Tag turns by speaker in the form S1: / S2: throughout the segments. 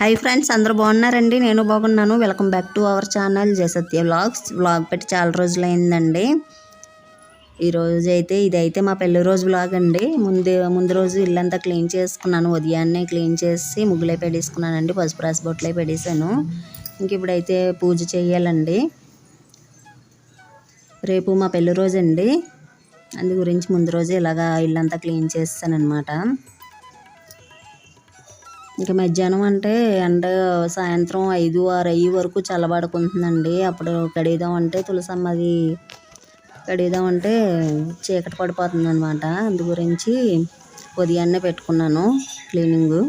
S1: Hi friends, అందరూ బాగున్నారండి? నేను బాగున్నాను. Welcome back to our channel Jayasatya vlog పెట్టి చాలా రోజులైందండి. ఈరోజు అయితే ఇదైతే మా పెళ్లి రోజు వ్లాగ్ అండి. ముందు రోజు ఇల్లంతా క్లీన్ చేసుకున్నాను. ఉదయాన్నే క్లీన్ చేసి ముగ్గులే పెట్టేసుకున్నానండి. పసుపు రాసి బొట్లే పెట్టేశాను. ఇంక ఇప్పుడైతే పూజ చేయాలండి. రేపు మా పెళ్లి రోజు అండి. అందు గురించి ముందు రోజు ఇలాగా ఇల్లంతా క్లీన్ చేస్తానన్నమాట. ఇంకా మధ్యాహ్నం అంటే సాయంత్రం 5, 6 అయ్యే వరకు చల్లబడుకుంటుందండి. అప్పుడు కడిగిదామంటే తులసమ్మది కడిగిదామంటే చీకటి పడిపోతుంది అనమాట. అందు గురించి ఉదయాన్నే పెట్టుకున్నాను క్లీనింగు.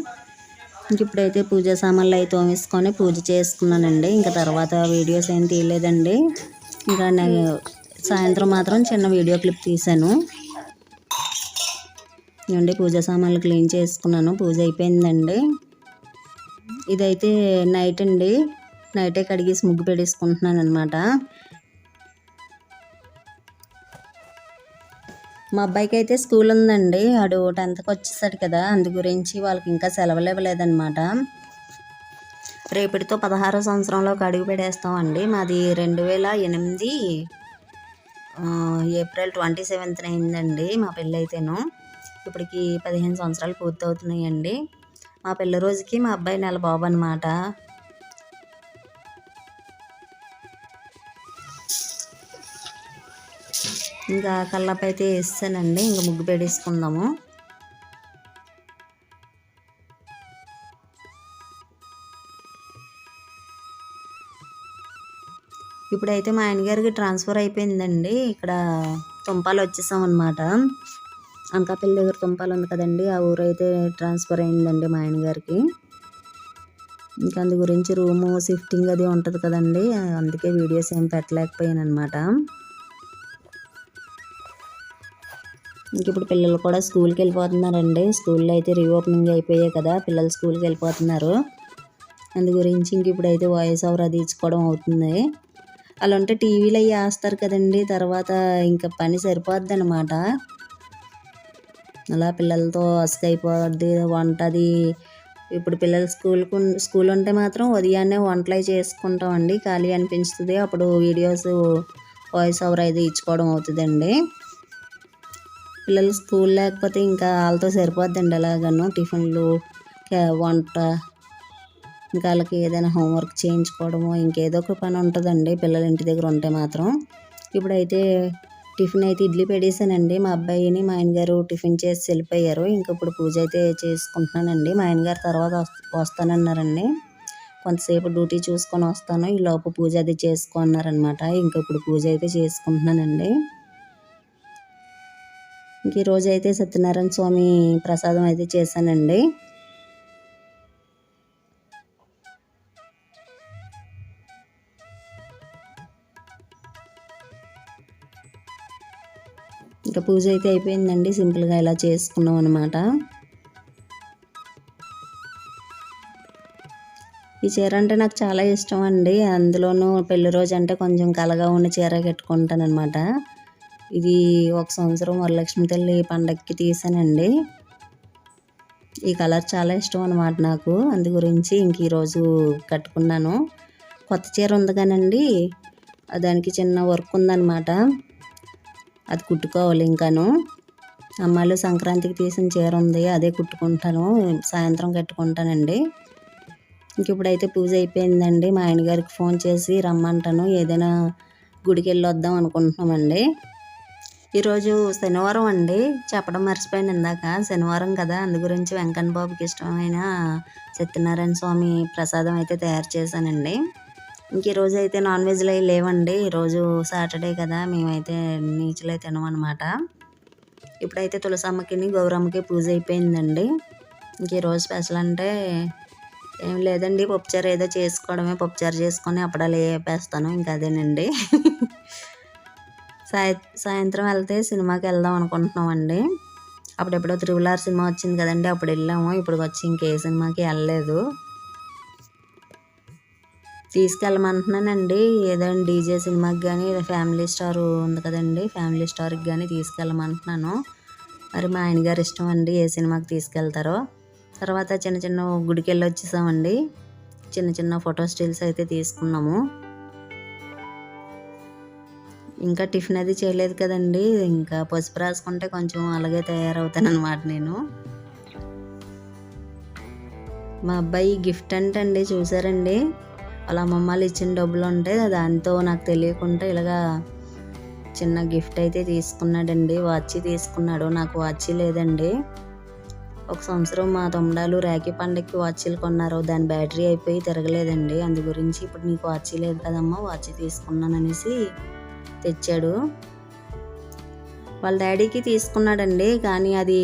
S1: ఇంక ఇప్పుడైతే పూజా సామాన్లు అయితే తోమేసుకొని పూజ చేసుకున్నానండి. ఇంకా తర్వాత వీడియోస్ ఏం తీయలేదండి. ఇంకా సాయంత్రం మాత్రం చిన్న వీడియో క్లిప్ తీశాను. ఇవ్వండి, పూజా సామాన్లు క్లీన్ చేసుకున్నాను. పూజ అయిపోయిందండి. ఇదైతే నైట్ అండి. నైటే కడిగేసి ముగ్గు పెట్టేసుకుంటున్నాను అనమాట. మా అబ్బాయికి అయితే స్కూల్ ఉందండి. వాడు 10th వచ్చేసాడు కదా, అందు గురించి వాళ్ళకి ఇంకా సెలవులు ఇవ్వలేదన్నమాట. రేపటితో 16వ సంవత్సరంలోకి అడుగు పెట్టేస్తామండి. మాది 2008 ఏప్రిల్ 27th అయిందండి మా పెళ్ళి అయితేను. ఇప్పటికి 15 సంవత్సరాలు పూర్తవుతున్నాయండి. మా పెళ్లి రోజుకి మా అబ్బాయి నెల బాబు అనమాట. ఇంకా కల్లాపు అయితే వేస్తానండి. ఇంకా ముగ్గు పెట్టేసుకుందాము. ఇప్పుడైతే మా ఆయనగారికి ట్రాన్స్ఫర్ అయిపోయిందండి. ఇక్కడ తుంపాలు వచ్చేసాం అనమాట. అనకాపల్లి దగ్గర తుంపాలు ఉంది కదండి, ఆ ఊరైతే ట్రాన్స్ఫర్ అయిందండి మా ఆయనగారికి. ఇంకా అందు గురించి రూము షిఫ్టింగ్ అది ఉంటుంది కదండి, అందుకే వీడియోస్ ఏం పెట్టలేకపోయాను అనమాట. ఇంక ఇప్పుడు పిల్లలు కూడా స్కూల్కి వెళ్ళిపోతున్నారండి. స్కూల్లో అయితే రీఓపెనింగ్ అయిపోయాయి కదా, పిల్లలు స్కూల్కి వెళ్ళిపోతున్నారు. అందు గురించి ఇంక ఇప్పుడైతే వాయిస్ ఓవర్ అది ఇచ్చుకోవడం అవుతుంది. అలా ఉంటే టీవీలో అవి వేస్తారు కదండి, తర్వాత ఇంకా పని సరిపోద్ది అనమాట. అలా పిల్లలతో అసకైపోద్ది వంటది. ఇప్పుడు పిల్లలు స్కూల్ ఉంటే మాత్రం ఉదయాన్నే వంటలు అవి చేసుకుంటామండి. ఖాళీ అనిపించుతుంది. అప్పుడు వీడియోస్ వాయిస్ ఓవర్ అయితే ఇచ్చుకోవడం అవుతుందండి. పిల్లలు స్కూల్ లేకపోతే ఇంకా వాళ్ళతో సరిపోద్దండి. ఎలాగనో టిఫిన్లు, వంట, ఇంకా వాళ్ళకి ఏదైనా హోంవర్క్ చేయించుకోవడము, ఇంకేదో ఒక పని ఉంటుందండి పిల్లలు ఇంటి దగ్గర ఉంటే మాత్రం. ఇప్పుడైతే టిఫిన్ అయితే ఇడ్లీ పెట్టేశానండి. మా అబ్బాయిని మా ఆయనగారు టిఫిన్ చేసి వెళ్ళిపోయారు. ఇంకా ఇప్పుడు పూజ అయితే చేసుకుంటున్నానండి. మా ఆయనగారు తర్వాత వస్తానన్నారండి. కొంతసేపు డ్యూటీ చూసుకొని వస్తాను, ఈ లోపు పూజ అది చేసుకున్నారనమాట. ఇంకా ఇప్పుడు పూజ అయితే చేసుకుంటున్నానండి. ఇంక ఈరోజు అయితే సత్యనారాయణ స్వామి ప్రసాదం అయితే చేశానండి. ఇంకా పూజ అయితే అయిపోయిందండి. సింపుల్గా ఇలా చేసుకున్నాం అనమాట. ఈ చీర అంటే నాకు చాలా ఇష్టం అండి. అందులోనూ పెళ్లి రోజు అంటే కొంచెం కలగా ఉన్న చీర కట్టుకుంటాను అనమాట. ఇది 1 సంవత్సరం వరలక్ష్మి తల్లి పండగకి తీసానండి. ఈ కలర్ చాలా ఇష్టం అనమాట నాకు. అందు గురించి ఇంక ఈరోజు కట్టుకున్నాను. కొత్త చీర ఉంది కానండి, దానికి చిన్న వర్క్ ఉందన్నమాట. అది కుట్టుకోవాలి. ఇంకాను అమ్మాయిలు సంక్రాంతికి తీసిన చీర ఉంది, అదే కుట్టుకుంటాను. సాయంత్రం కట్టుకుంటానండి. ఇంక ఇప్పుడైతే పూజ అయిపోయిందండి. మా ఆయనగారికి ఫోన్ చేసి రమ్మంటాను. ఏదైనా గుడికి వెళ్ళి వద్దాం అనుకుంటున్నామండి. ఈరోజు శనివారం అండి. చెప్పడం మర్చిపోయాను ఇందాక. శనివారం కదా, అందు గురించి వెంకన్న బాబుకి ఇష్టమైన సత్యనారాయణ స్వామి ప్రసాదం అయితే తయారు చేశానండి. ఇంక ఈరోజు అయితే నాన్ వెజ్లు అవి లేవండి. ఈరోజు సాటర్డే కదా, మేమైతే నీచులే తినమన్నమాట. ఇప్పుడైతే తులసమ్మకి గౌరమ్మకి పూజ అయిపోయిందండి. ఇంక ఈరోజు స్పెషల్ అంటే ఏం లేదండి, పప్పుచారు ఏదో చేసుకోవడమే. పప్పుచారు చేసుకొని అప్పడాలు వేపేస్తాను, ఇంకా అదేనండి. సాయంత్రం వెళ్తే సినిమాకి వెళ్దాం అనుకుంటున్నామండి. అప్పుడెప్పుడో RRR సినిమా వచ్చింది కదండి, అప్పుడు వెళ్ళాము. ఇప్పుడు వచ్చి ఇంకే సినిమాకి వెళ్ళలేదు. తీసుకెళ్ళమంటున్నానండి. ఏదైనా డీజే సినిమాకి కానీ, ఫ్యామిలీ స్టార్ ఉంది కదండి, ఫ్యామిలీ స్టార్కి కానీ తీసుకెళ్ళమంటున్నాను. మరి మా ఆయనగారు ఇష్టం అండి, ఏ సినిమాకి తీసుకెళ్తారో. తర్వాత చిన్న చిన్న గుడికి వెళ్ళి వచ్చేసామండి. చిన్న చిన్న ఫోటో స్టిల్స్ అయితే తీసుకున్నాము. ఇంకా టిఫిన్ అది చేయలేదు కదండి, ఇంకా పసుపు రాసుకుంటే కొంచెం అలాగే తయారవుతాను అనమాట నేను. మా అబ్బాయి గిఫ్ట్ అంటండి, చూసారండి, వాళ్ళ అమ్మమ్మలు ఇచ్చిన డబ్బులు ఉంటే దాంతో నాకు తెలియకుండా ఇలాగా చిన్న గిఫ్ట్ అయితే తీసుకున్నాడండి. వాచ్ తీసుకున్నాడు, నాకు వాచ్ లేదండి. ఒక సంవత్సరం మా తమ్ముడాలు రాఖీ పండగకి వాచీలు కొన్నారు, దాని బ్యాటరీ అయిపోయి తిరగలేదండి. అందు గురించి ఇప్పుడు నీకు వాచ్ లేదు కదమ్మా, వాచ్ తీసుకున్నాను అనేసి తెచ్చాడు. వాళ్ళ డాడీకి తీసుకున్నాడండి, కానీ అది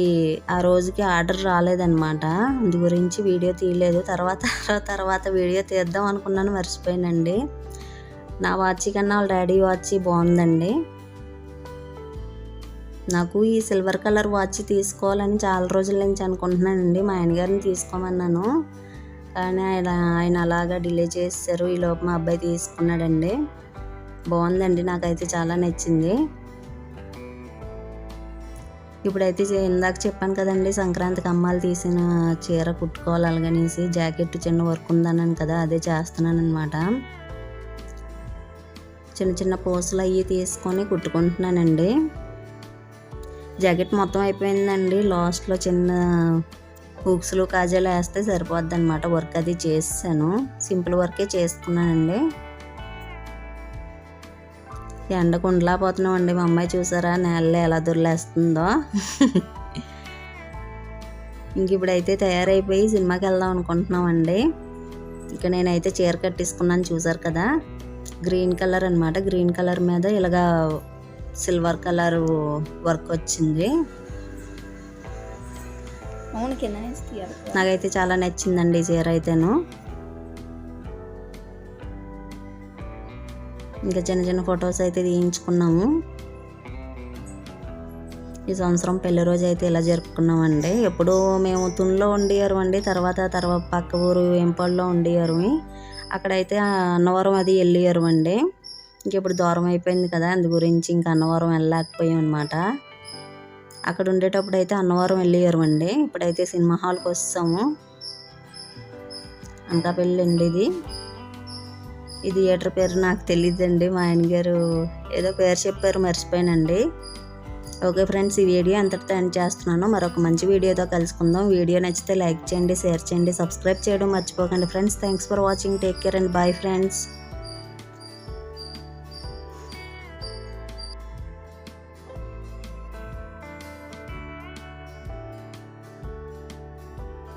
S1: ఆ రోజుకి ఆర్డర్ రాలేదన్నమాట. అందు గురించి వీడియో తీయలేదు. తర్వాత వీడియో తీద్దాం అనుకున్నాను, మర్చిపోయానండి. నా వాచ్ కన్నా వాళ్ళ డాడీ వాచ్ బాగుందండి. నాకు ఈ సిల్వర్ కలర్ వాచ్ తీసుకోవాలని చాలా రోజుల నుంచి అనుకుంటున్నానండి. మా ఆయనగారిని తీసుకోమన్నాను, కానీ ఆయన అలాగా డిలే చేశారు. ఈలోపు మా అబ్బాయి తీసుకున్నాడండి. బాగుందండి, నాకైతే చాలా నచ్చింది. ఇప్పుడైతే ఇందాక చెప్పాను కదండి, సంక్రాంతికి అమ్మాలు తీసిన చీర కుట్టుకోవాలి అలాగనేసి, జాకెట్ చిన్న వర్క్ ఉందన్నాను కదా, అదే చేస్తున్నాను అనమాట. చిన్న చిన్న పూసలు అవి తీసుకొని కుట్టుకుంటున్నానండి. జాకెట్ మొత్తం అయిపోయిందండి. లాస్ట్లో చిన్న హుక్స్లు కాజాలు వేస్తే సరిపోద్ది అనమాట. వర్క్ అది చేసాను, సింపుల్ వర్కే చేసుకున్నానండి. ఎండకు ఉండలేకపోతున్నాం అండి. మా అమ్మాయి చూసారా నేలలో ఎలా దొరిలేస్తుందో. ఇంక ఇప్పుడైతే తయారైపోయి సినిమాకి వెళ్దాం అనుకుంటున్నామండి. ఇక నేనైతే చీర కట్టేసుకున్నాను, చూసారు కదా, గ్రీన్ కలర్ అనమాట. గ్రీన్ కలర్ మీద ఇలాగా సిల్వర్ కలర్ వర్క్ వచ్చింది. నాకైతే చాలా నచ్చిందండి ఈ చీర అయితేను. ఇంకా చిన్న చిన్న ఫొటోస్ అయితే తీయించుకున్నాము. ఈ సంవత్సరం పెళ్లి రోజు అయితే ఇలా జరుపుకున్నామండి. ఎప్పుడు మేము తునిలో ఉండేవారు అండి, తర్వాత పక్క ఊరు ఎంపాడులో ఉండేవారు. అక్కడైతే అన్నవరం అది వెళ్ళేవారు అండి. ఇంకెప్పుడు దూరం అయిపోయింది కదా, అందు గురించి ఇంకా అన్నవరం వెళ్ళలేకపోయాం అనమాట. అక్కడ ఉండేటప్పుడు అయితే అన్నవరం వెళ్ళేవారు అండి. ఇప్పుడైతే సినిమా హాల్కి వస్తాము. అనకాపల్లి అండి ఇది. ఈ థియేటర్ పేరు నాకు తెలియదండి, మా ఆయన గారు ఏదో పేరు చెప్పారు, మర్చిపోయానండి. ఓకే ఫ్రెండ్స్, ఈ వీడియో అంతటితో ఎండ్ చేస్తున్నాను. మరొక మంచి వీడియోతో కలుసుకుందాం. వీడియో నచ్చితే లైక్ చేయండి, షేర్ చేయండి, సబ్స్క్రైబ్ చేయడం మర్చిపోకండి friends. Thanks for watching. Take care and bye friends.